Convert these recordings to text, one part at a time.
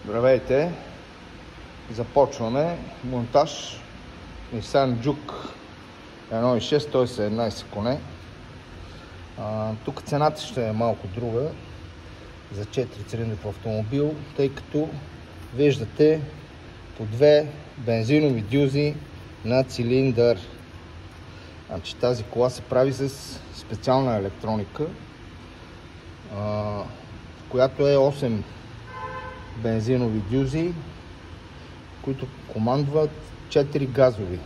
Здравейте! Започваме монтаж Nissan Juke 1.6, 117 коне. Тук цената ще е малко друга за 4-цилиндров автомобил, тъй като виждате по две бензинови дюзи на цилиндър. Значи, тази кола се прави с специална електроника, която е 8 бензинови дюзи, които командват 4 газови.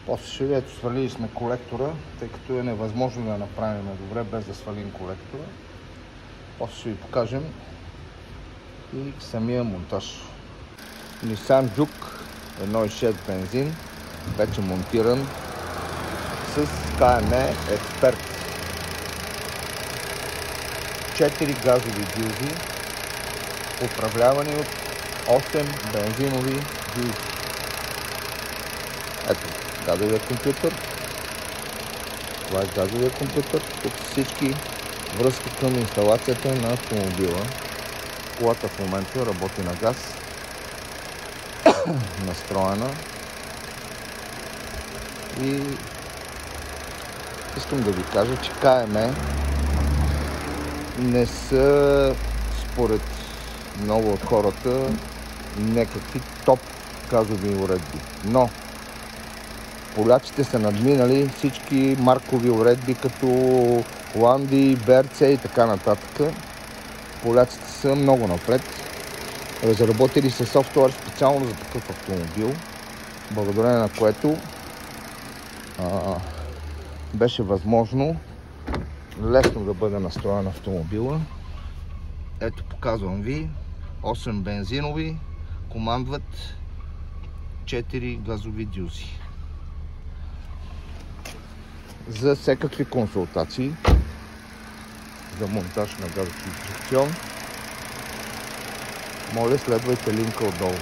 После ще видите, свалили сме колектора, тъй като е невъзможно да я направим добре без да свалим колектора. После ще ви покажем и самия монтаж. Nissan Juke 1.6 бензин, вече монтиран с KME Експерт. 4 газови дюзи, управлявани от 8 бензинови дюзи. Ето газовия компютър. Това е газовия компютър. Тук всички връзки към инсталацията на автомобила. Колата в момента работи на газ. Настроена. И искам да ви кажа, че KME не са, според много от хората, някакви топ газови уредби. Но поляците са надминали всички маркови уредби, като Ланди, Берце и така нататък. Поляците са много напред. Разработили се софтуер специално за такъв автомобил, благодарение на което беше възможно лесно да бъде настроен автомобила. Ето, показвам ви. 8 бензинови командват 4 газови дюзи. За всякакви консултации за монтаж на газов инжекцион, моля, следвайте линка отдолу.